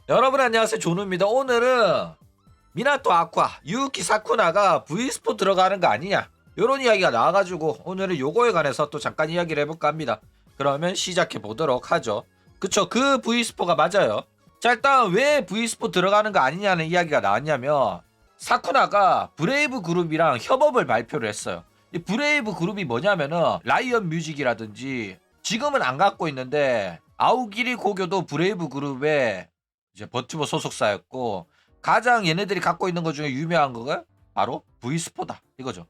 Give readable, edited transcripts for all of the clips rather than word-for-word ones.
여러분 안녕하세요, 조누입니다. 오늘은 미나토 아쿠아 유우키 사쿠나가 V스포 들어가는 거 아니냐, 요런 이야기가 나와가지고 오늘은 요거에 관해서 또 잠깐 이야기를 해볼까 합니다. 그러면 시작해 보도록 하죠. 그쵸, 그 V스포가 맞아요. 자, 일단 왜 V스포 들어가는 거 아니냐는 이야기가 나왔냐면, 사쿠나가 브레이브 그룹이랑 협업을 발표를 했어요. 이 브레이브 그룹이 뭐냐면은 라이언 뮤직이라든지, 지금은 안 갖고 있는데 아오기리 고교도 브레이브 그룹의 이제 버튜버 소속사였고, 가장 얘네들이 갖고 있는 것 중에 유명한 거가 바로 V스포다 이거죠.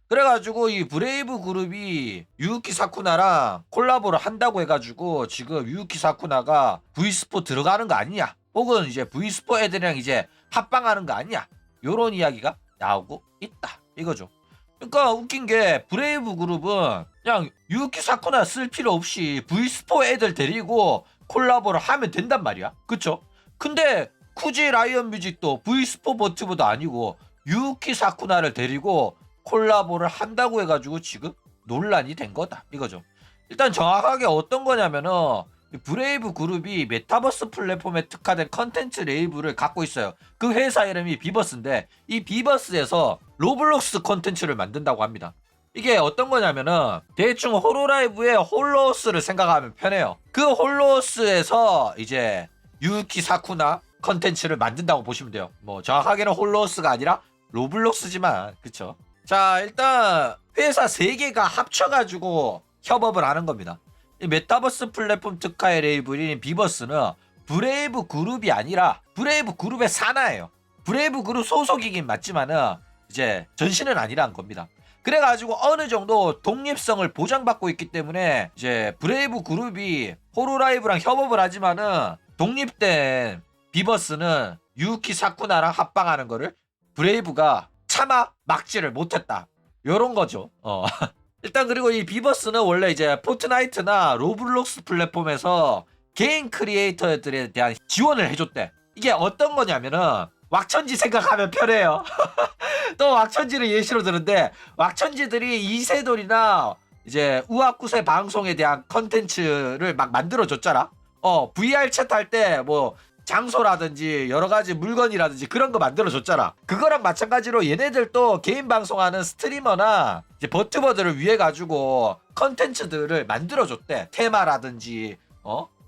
그래가지고 이 브레이브 그룹이 유우키 사쿠나랑 콜라보를 한다고 해가지고 지금 유우키 사쿠나가 V스포 들어가는 거 아니냐, 혹은 이제 V스포 애들이랑 이제 합방하는 거 아니냐, 요런 이야기가 나오고 있다 이거죠. 그러니까 웃긴 게, 브레이브 그룹은 그냥 유우키 사쿠나 쓸 필요 없이 V스포 애들 데리고 콜라보를 하면 된단 말이야. 그쵸? 근데 굳이 라이언 뮤직도 V스포 버튜버도 아니고 유우키 사쿠나를 데리고 콜라보를 한다고 해가지고 지금 논란이 된 거다 이거죠. 일단 정확하게 어떤 거냐면은, 브레이브 그룹이 메타버스 플랫폼에 특화된 컨텐츠 레이블을 갖고 있어요. 그 회사 이름이 비버스인데, 이 비버스에서 로블록스 컨텐츠를 만든다고 합니다. 이게 어떤 거냐면은, 대충 호로라이브의 홀로스를 생각하면 편해요. 그 홀로스에서 이제 유키 사쿠나 컨텐츠를 만든다고 보시면 돼요. 뭐 정확하게는 홀로스가 아니라 로블록스지만, 그쵸? 자, 일단 회사 3개가 합쳐가지고 협업을 하는 겁니다. 이 메타버스 플랫폼 특화의 레이블인 비버스는 브레이브 그룹이 아니라 브레이브 그룹의 산하예요. 브레이브 그룹 소속이긴 맞지만은 이제 전신은 아니라는 겁니다. 그래가지고 어느 정도 독립성을 보장받고 있기 때문에 이제 브레이브 그룹이 호로라이브랑 협업을 하지만은, 독립된 비버스는 유키 사쿠나랑 합방하는 거를 브레이브가 차마 막지를 못했다, 요런 거죠. 일단 그리고 이 비버스는 원래 이제 포트나이트나 로블록스 플랫폼에서 개인 크리에이터들에 대한 지원을 해줬대. 이게 어떤 거냐면은, 왁천지 생각하면 편해요. 또 왁천지를 예시로 드는데, 왁천지들이 이세돌이나 이제 우아쿠세 방송에 대한 컨텐츠를 막 만들어줬잖아. VR 챗 할 때 뭐 장소라든지 여러 가지 물건이라든지 그런 거 만들어줬잖아. 그거랑 마찬가지로 얘네들도 개인 방송하는 스트리머나 이제 버튜버들을 위해 가지고 컨텐츠들을 만들어줬대. 테마라든지,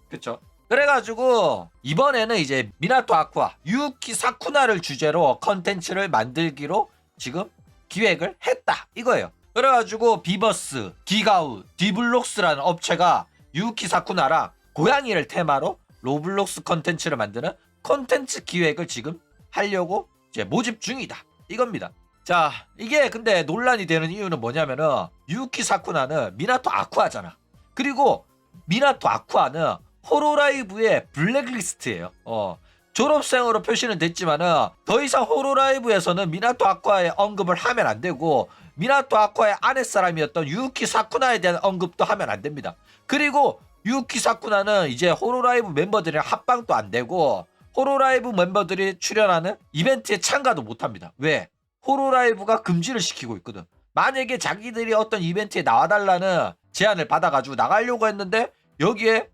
그쵸? 그래가지고 이번에는 이제 미나토 아쿠아 유키 사쿠나를 주제로 컨텐츠를 만들기로 지금 기획을 했다 이거예요. 그래가지고 비버스, 디가우, 디블록스라는 업체가 유키 사쿠나랑 고양이를 테마로 로블록스 컨텐츠를 만드는 컨텐츠 기획을 지금 하려고 이제 모집 중이다 이겁니다. 자, 이게 근데 논란이 되는 이유는 뭐냐면은, 유키 사쿠나는 미나토 아쿠아잖아. 그리고 미나토 아쿠아는 호로라이브의 블랙리스트예요. 졸업생으로 표시는 됐지만은 더 이상 호로라이브에서는 미나토 아쿠아의 언급을 하면 안 되고, 미나토 아쿠아의 아랫사람이었던 유키 사쿠나에 대한 언급도 하면 안 됩니다. 그리고 유키 사쿠나는 이제 호로라이브 멤버들이랑 합방도 안 되고, 호로라이브 멤버들이 출연하는 이벤트에 참가도 못 합니다. 왜? 호로라이브가 금지를 시키고 있거든. 만약에 자기들이 어떤 이벤트에 나와달라는 제안을 받아가지고 나가려고 했는데 여기에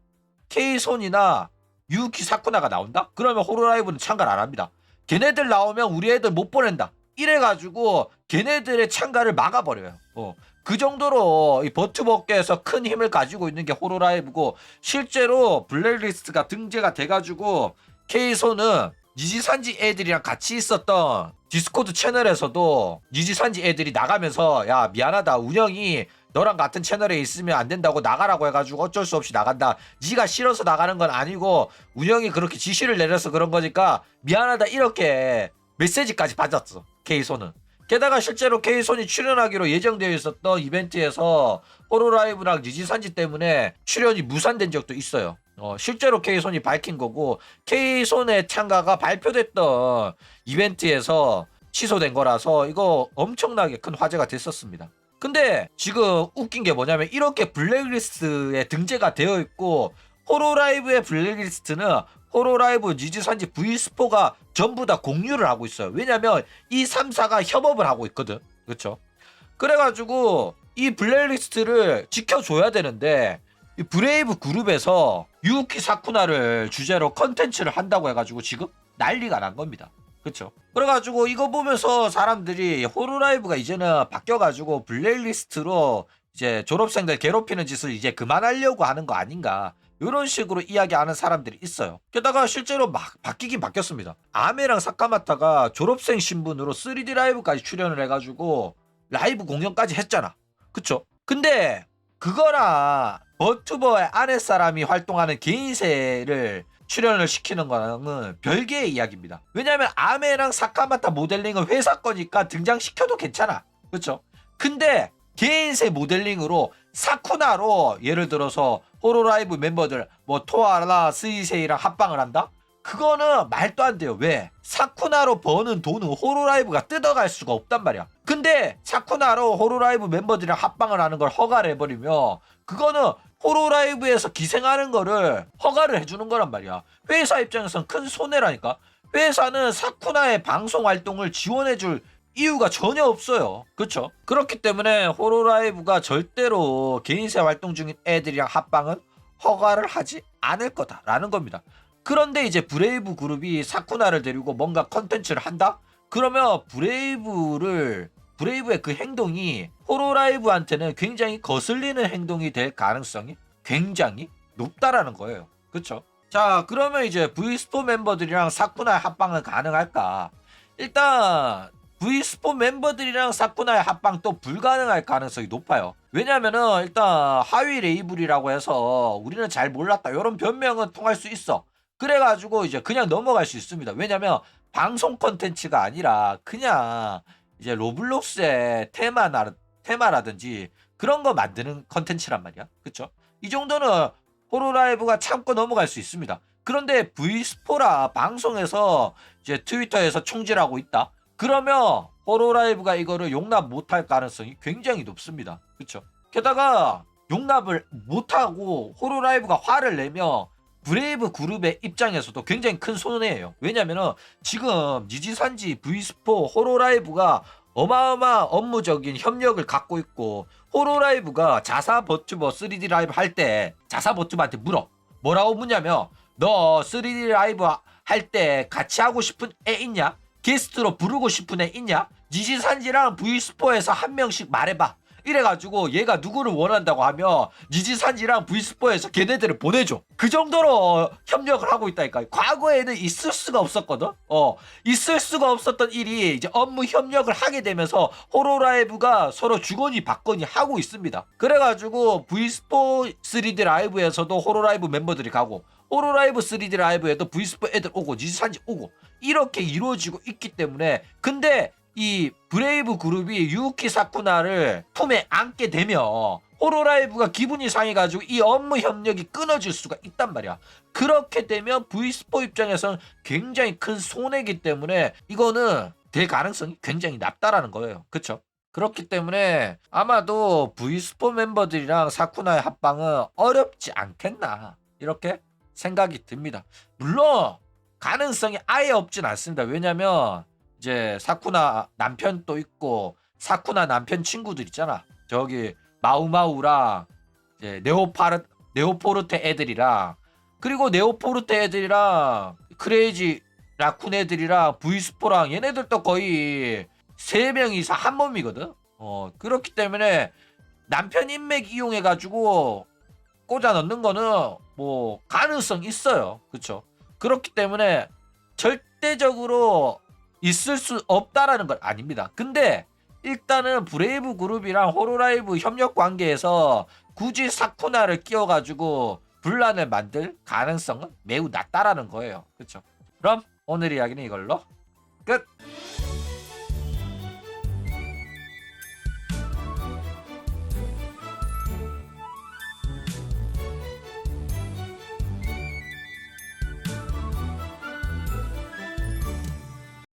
K손이나 유키 사쿠나가 나온다? 그러면 호로라이브는 참가를 안 합니다. 걔네들 나오면 우리 애들 못 보낸다, 이래가지고 걔네들의 참가를 막아버려요. 그 정도로 이 버튜버 업계에서 큰 힘을 가지고 있는 게 호로라이브고, 실제로 블랙리스트가 등재가 돼가지고 K손은 니지산지 애들이랑 같이 있었던 디스코드 채널에서도 니지산지 애들이 나가면서, 야 미안하다, 운영이 너랑 같은 채널에 있으면 안 된다고 나가라고 해가지고 어쩔 수 없이 나간다, 네가 싫어서 나가는 건 아니고 운영이 그렇게 지시를 내려서 그런 거니까 미안하다, 이렇게 메시지까지 받았어 K손은. 게다가 실제로 K손이 출연하기로 예정되어 있었던 이벤트에서 호로라이브랑 니지산지 때문에 출연이 무산된 적도 있어요. 실제로 K손이 밝힌 거고, K손의 참가가 발표됐던 이벤트에서 취소된 거라서 이거 엄청나게 큰 화제가 됐었습니다. 근데 지금 웃긴 게 뭐냐면, 이렇게 블랙리스트에 등재가 되어 있고, 호로라이브의 블랙리스트는 호로라이브, 니지산지, V스포가 전부 다 공유를 하고 있어요. 왜냐면 이 3사가 협업을 하고 있거든. 그렇죠? 그래가지고 이 블랙리스트를 지켜줘야 되는데, 이 브레이브 그룹에서 유키 사쿠나를 주제로 컨텐츠를 한다고 해가지고 지금 난리가 난 겁니다. 그쵸? 그래가지고 이거 보면서 사람들이 호로라이브가 이제는 바뀌어가지고 블랙리스트로 이제 졸업생들 괴롭히는 짓을 이제 그만하려고 하는 거 아닌가, 이런 식으로 이야기하는 사람들이 있어요. 게다가 실제로 막 바뀌긴 바뀌었습니다. 아메랑 사카마타가 졸업생 신분으로 3D 라이브까지 출연을 해가지고 라이브 공연까지 했잖아. 그쵸? 근데 그거랑 버튜버의 아랫사람이 활동하는 개인세를 출연을 시키는 거는 별개의 이야기입니다. 왜냐면 아메랑 사카마타 모델링은 회사 거니까 등장시켜도 괜찮아. 그쵸? 근데 개인세 모델링으로 사쿠나로 예를 들어서 호로라이브 멤버들 뭐 토아라 스이세이랑 합방을 한다? 그거는 말도 안 돼요. 왜? 사쿠나로 버는 돈은 호로라이브가 뜯어갈 수가 없단 말이야. 근데 사쿠나로 호로라이브 멤버들이랑 합방을 하는 걸 허가를 해버리면 그거는 호로라이브에서 기생하는 거를 허가를 해주는 거란 말이야. 회사 입장에서는 큰 손해라니까. 회사는 사쿠나의 방송 활동을 지원해줄 이유가 전혀 없어요. 그쵸? 그렇기 때문에 호로라이브가 절대로 개인세 활동 중인 애들이랑 합방은 허가를 하지 않을 거다라는 겁니다. 그런데 이제 브레이브 그룹이 사쿠나를 데리고 뭔가 컨텐츠를 한다? 그러면 브레이브의 그 행동이 호로라이브한테는 굉장히 거슬리는 행동이 될 가능성이 굉장히 높다라는 거예요. 그쵸? 자, 그러면 이제 V-스포 멤버들이랑 사쿠나의 합방은 가능할까? 일단 V-스포 멤버들이랑 사쿠나의 합방도 불가능할 가능성이 높아요. 왜냐면은 일단 하위 레이블이라고 해서 우리는 잘 몰랐다, 이런 변명은 통할 수 있어. 그래가지고 이제 그냥 넘어갈 수 있습니다. 왜냐면 방송 컨텐츠가 아니라 그냥 이제 로블록스의 테마라든지 그런 거 만드는 컨텐츠란 말이야. 그쵸? 이 정도는 호로라이브가 참고 넘어갈 수 있습니다. 그런데 V스포라 방송에서 이제 트위터에서 총질하고 있다? 그러면 호로라이브가 이거를 용납 못할 가능성이 굉장히 높습니다. 그쵸? 게다가 용납을 못하고 호로라이브가 화를 내면 브레이브 그룹의 입장에서도 굉장히 큰 손해예요. 왜냐면은 지금 니지산지, V스포, 호로라이브가 어마어마한 업무적인 협력을 갖고 있고, 호로라이브가 자사 버튜버 3D 라이브 할 때 자사 버튜버한테 물어. 뭐라고 묻냐면, 너 3D 라이브 할 때 같이 하고 싶은 애 있냐? 게스트로 부르고 싶은 애 있냐? 니지산지랑 V스포에서 한 명씩 말해봐. 이래가지고 얘가 누구를 원한다고 하면 니지산지랑 V스포에서 걔네들을 보내줘. 그 정도로 협력을 하고 있다니까. 과거에는 있을 수가 없었거든. 있을 수가 없었던 일이 이제 업무 협력을 하게 되면서 호로라이브가 서로 주거니 받거니 하고 있습니다. 그래가지고 V스포 3D 라이브에서도 호로라이브 멤버들이 가고, 호로라이브 3D 라이브에도 V스포 애들 오고 니지산지 오고, 이렇게 이루어지고 있기 때문에. 근데 이 브레이브 그룹이 유키 사쿠나를 품에 안게 되면 호로라이브가 기분이 상해가지고 이 업무 협력이 끊어질 수가 있단 말이야. 그렇게 되면 V스포 입장에서는 굉장히 큰 손해이기 때문에 이거는 될 가능성이 굉장히 낮다라는 거예요. 그쵸? 그렇기 때문에 아마도 V스포 멤버들이랑 사쿠나의 합방은 어렵지 않겠나, 이렇게 생각이 듭니다. 물론 가능성이 아예 없진 않습니다. 왜냐면 이제 사쿠나 남편 또 있고, 사쿠나 남편 친구들 있잖아. 저기 마우마우랑 이제 네오포르테 애들이랑, 그리고 네오포르테 애들이랑 크레이지 라쿤 애들이랑 V스포랑 얘네들도 거의 3명이서 한 몸이거든. 그렇기 때문에 남편 인맥 이용해가지고 꽂아 넣는 거는 뭐 가능성 있어요. 그쵸? 그렇기 때문에 절대적으로 있을 수 없다라는 건 아닙니다. 근데 일단은 브레이브 그룹이랑 호로라이브 협력 관계에서 굳이 사쿠나를 끼워가지고 분란을 만들 가능성은 매우 낮다라는 거예요. 그렇죠? 그럼 오늘 이야기는 이걸로 끝!